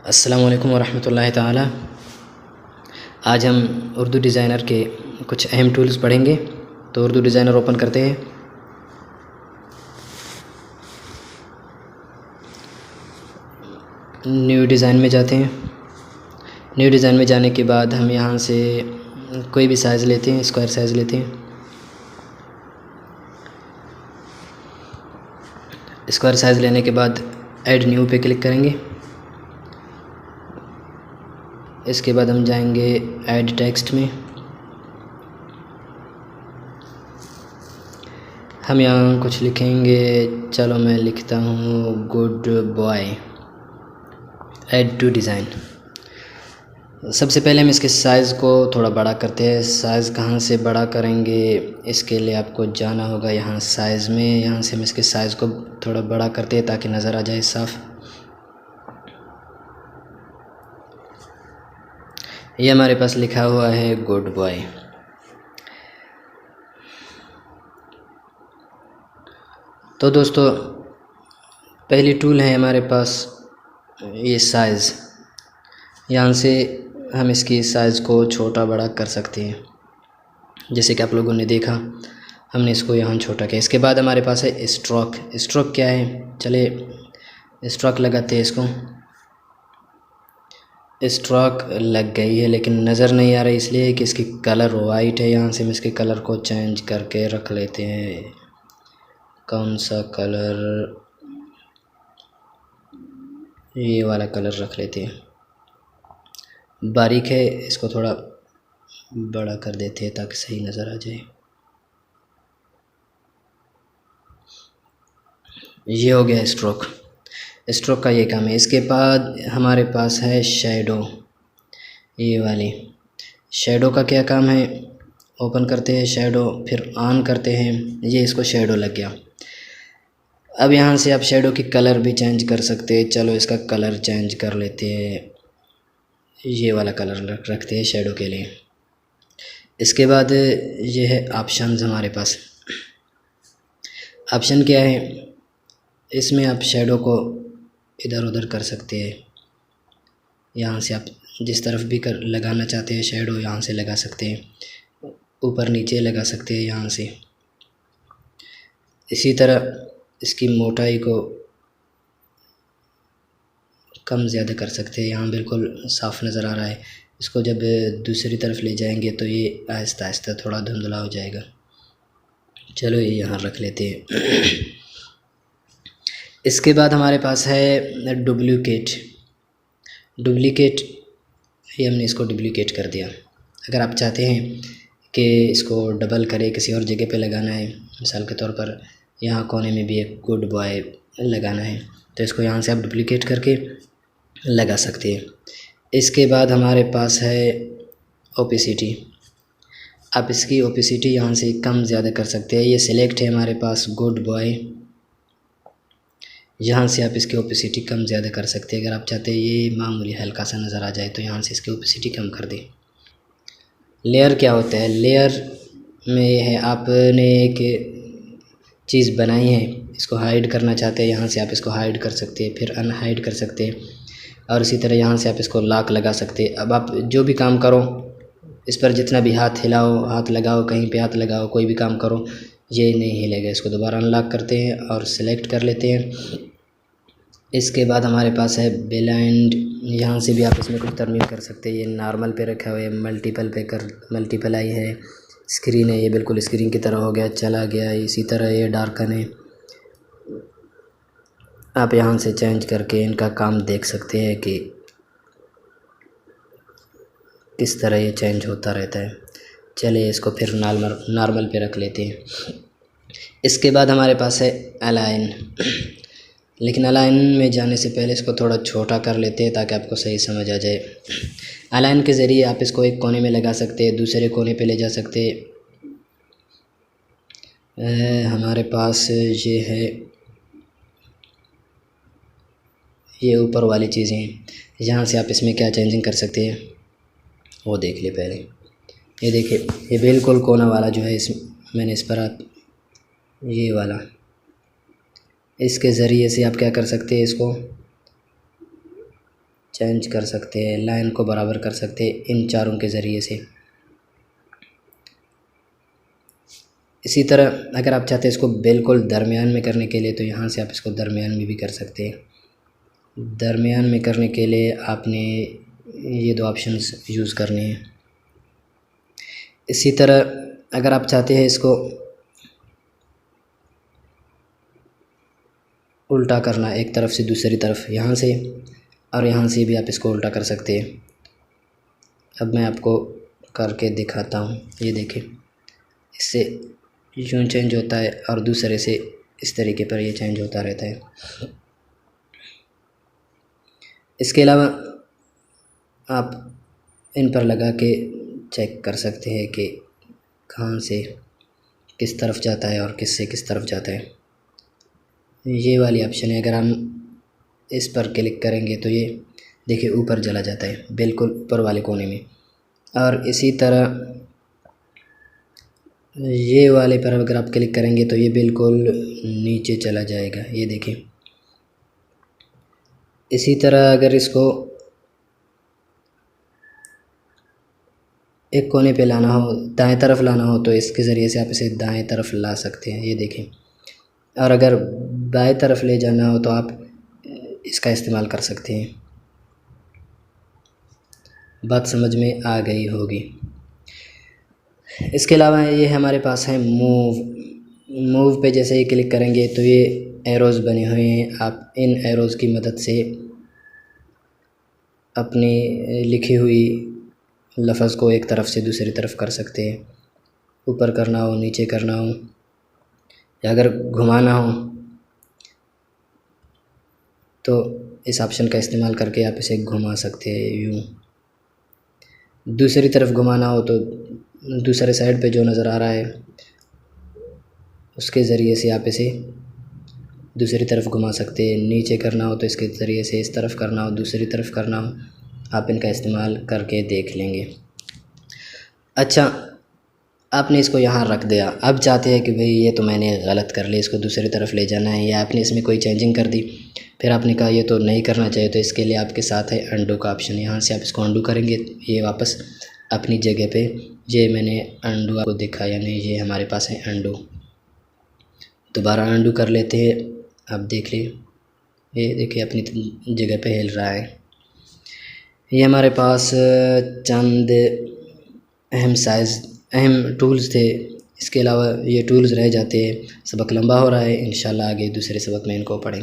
अस्सलामु अलैकुम वरहमतुल्लाहि ताला। आज हम उर्दू डिज़ाइनर के कुछ अहम टूल्स पढ़ेंगे। तो उर्दू डिज़ाइनर ओपन करते हैं। न्यू डिज़ाइन में जाते हैं। न्यू डिज़ाइन में जाने के बाद हम यहाँ से कोई भी साइज़ लेते हैं, स्क्वायर साइज़ लेते हैं। स्क्वायर साइज़ लेने के बाद ऐड न्यू पे क्लिक करेंगे। इसके बाद हम जाएंगे ऐड टेक्स्ट में। हम यहाँ कुछ लिखेंगे। चलो मैं लिखता हूँ good boy. Add to design. सबसे पहले हम इसके साइज़ को थोड़ा बड़ा करते हैं। साइज़ कहाँ से बड़ा करेंगे, इसके लिए आपको जाना होगा यहाँ साइज़ में। यहाँ से हम इसके साइज़ को थोड़ा बड़ा करते हैं ताकि नज़र आ जाए साफ़। ये हमारे पास लिखा हुआ है गुड बॉय। तो दोस्तों, पहली टूल है हमारे पास ये साइज़। यहाँ से हम इसकी साइज़ को छोटा बड़ा कर सकते हैं, जैसे कि आप लोगों ने देखा हमने इसको यहाँ छोटा किया। इसके बाद हमारे पास है स्ट्रोक। स्ट्रोक क्या है, चलिए स्ट्रोक लगाते हैं इसको। स्ट्रोक लग गई है लेकिन नज़र नहीं आ रही, इसलिए कि इसकी कलर वाइट है। यहाँ से हम इसके कलर को चेंज करके रख लेते हैं। कौन सा कलर, ये वाला कलर रख लेते हैं। बारीक है, इसको थोड़ा बड़ा कर देते हैं ताकि सही नज़र आ जाए। ये हो गया स्ट्रोक। स्ट्रोक का ये काम है। इसके बाद हमारे पास है शैडो। ये वाली शैडो का क्या काम है, ओपन करते हैं शैडो, फिर ऑन करते हैं। ये इसको शैडो लग गया। अब यहाँ से आप शैडो की कलर भी चेंज कर सकते हैं। चलो इसका कलर चेंज कर लेते हैं, ये वाला कलर रखते हैं शैडो के लिए। इसके बाद ये है ऑप्शंस हमारे पास। ऑप्शन क्या है, इसमें आप शैडो को इधर उधर कर सकते हैं। यहाँ से आप जिस तरफ भी कर लगाना चाहते हैं शैडो, यहाँ से लगा सकते हैं। ऊपर नीचे लगा सकते हैं यहाँ से। इसी तरह इसकी मोटाई को कम ज़्यादा कर सकते हैं। यहाँ बिल्कुल साफ़ नज़र आ रहा है। इसको जब दूसरी तरफ ले जाएंगे तो ये आहिस्ता आहिस्ता थोड़ा धुंधला हो जाएगा। चलो ये यहाँ रख लेते हैं। इसके बाद हमारे पास है डुप्लीकेट। ये हमने इसको डुप्लीकेट कर दिया। अगर आप चाहते हैं कि इसको डबल करें, किसी और जगह पे लगाना है, मिसाल के तौर पर यहाँ कोने में भी एक गुड बॉय लगाना है, तो इसको यहाँ से आप डुप्लीकेट करके लगा सकते हैं। इसके बाद हमारे पास है ओपेसिटी। आप इसकी ओपेसिटी यहाँ से कम ज़्यादा कर सकते हैं। ये सिलेक्ट है हमारे पास गुड बॉय। यहाँ से आप इसकी ओपेसिटी कम ज़्यादा कर सकते हैं। अगर आप चाहते हैं ये मामूली हल्का सा नज़र आ जाए तो यहाँ से इसकी ओपेसिटी कम कर दें। लेयर क्या होता है, लेयर में ये है, आपने एक चीज़ बनाई है, इसको हाइड करना चाहते हैं, यहाँ से आप इसको हाइड कर सकते हैं, फिर अनहाइड कर सकते हैं। और इसी तरह यहाँ से आप इसको लॉक लगा सकते हैं। अब आप जो भी काम करो, इस पर जितना भी हाथ हिलाओ, हाथ लगाओ, कहीं पे हाथ लगाओ, कोई भी काम करो, ये नहीं हिलेगा। इसको दोबारा अनलॉक करते हैं और सिलेक्ट कर लेते हैं। इसके बाद हमारे पास है ब्लाइंड। यहाँ से भी आप इसमें कुछ तरमीम कर सकते हैं। ये नॉर्मल पे रखा हुआ है, मल्टीपलाई है, स्क्रीन है, ये बिल्कुल स्क्रीन की तरह हो गया, चला गया। इसी तरह ये डार्कन है। आप यहाँ से चेंज करके इनका काम देख सकते हैं कि किस तरह ये चेंज होता रहता है। चलिए इसको फिर नॉर्मल पे रख लेते हैं। इसके बाद हमारे पास है अलाइन। लेकिन अलाइन में जाने से पहले इसको थोड़ा छोटा कर लेते हैं ताकि आपको सही समझ आ जाए। अलाइन के ज़रिए आप इसको एक कोने में लगा सकते हैं, दूसरे कोने पे ले जा सकते हैं। हमारे पास ये है, ये ऊपर वाली चीज़ें, यहाँ से आप इसमें क्या चेंजिंग कर सकते हैं वो देख ले पहले। ये देखिए, ये बिल्कुल कोना वाला जो है, इस मैंने इस पर आप ये वाला, इसके ज़रिए से आप क्या कर सकते हैं, इसको चेंज कर सकते हैं, लाइन को बराबर कर सकते हैं इन चारों के ज़रिए से। इसी तरह अगर आप चाहते हैं इसको बिल्कुल दरमियान में करने के लिए तो यहाँ से आप इसको दरमियान में भी कर सकते हैं। दरमियान में करने के लिए आपने ये दो ऑप्शंस यूज़ करने हैं। इसी तरह अगर आप चाहते हैं इसको उल्टा करना एक तरफ से दूसरी तरफ, यहाँ से और यहाँ से भी आप इसको उल्टा कर सकते हैं। अब मैं आपको करके दिखाता हूँ। ये देखिए, इससे यूँ चेंज होता है और दूसरे से इस तरीके पर ये चेंज होता रहता है। इसके अलावा आप इन पर लगा के चेक कर सकते हैं कि कहाँ से किस तरफ जाता है और किस से किस तरफ जाता है। ये वाली ऑप्शन है, अगर हम इस पर क्लिक करेंगे तो ये देखिए ऊपर चला जाता है, बिल्कुल ऊपर वाले कोने में। और इसी तरह ये वाले पर अगर आप क्लिक करेंगे तो ये बिल्कुल नीचे चला जाएगा, ये देखिए। इसी तरह अगर इसको एक कोने पे लाना हो, दाएं तरफ लाना हो तो इसके ज़रिए से आप इसे दाएं तरफ ला सकते हैं, ये देखें। और अगर बाएं तरफ ले जाना हो तो आप इसका इस्तेमाल कर सकते हैं। बात समझ में आ गई होगी। इसके अलावा ये हमारे पास है मूव पे जैसे ही क्लिक करेंगे तो ये एरोज़ बने हुए हैं। आप इन एरोज़ की मदद से अपनी लिखी हुई लफ्ज़ को एक तरफ से दूसरी तरफ कर सकते हैं। ऊपर करना हो, नीचे करना हो, या अगर घुमाना हो तो इस ऑप्शन का इस्तेमाल करके आप इसे घुमा सकते हैं। यूँ दूसरी तरफ घुमाना हो तो दूसरे साइड पे जो नज़र आ रहा है उसके ज़रिए से आप इसे दूसरी तरफ घुमा सकते हैं। नीचे करना हो तो इसके ज़रिए से इस तरफ करना हो, दूसरी तरफ करना हो, आप इनका इस्तेमाल करके देख लेंगे। अच्छा, आपने इसको यहाँ रख दिया। अब चाहते हैं कि भाई ये तो मैंने गलत कर लिया, इसको दूसरी तरफ ले जाना है, या आपने इसमें कोई चेंजिंग कर दी, फिर आपने कहा ये तो नहीं करना चाहिए, तो इसके लिए आपके साथ है अंडू का ऑप्शन। यहाँ से आप इसको अंडू करेंगे, ये वापस अपनी जगह पे, ये मैंने अंडू आपको दिखाया नहीं, ये हमारे पास है अंडू। दोबारा अंडू कर लेते हैं। आप देख लीजिए, ये देखिए अपनी जगह पे हिल रहा है। ये हमारे पास चंद अहम टूल्स थे। इसके अलावा ये टूल्स रह जाते हैं। सबक लंबा हो रहा है, इंशाल्लाह आगे दूसरे सबक में इनको पढ़ेंगे।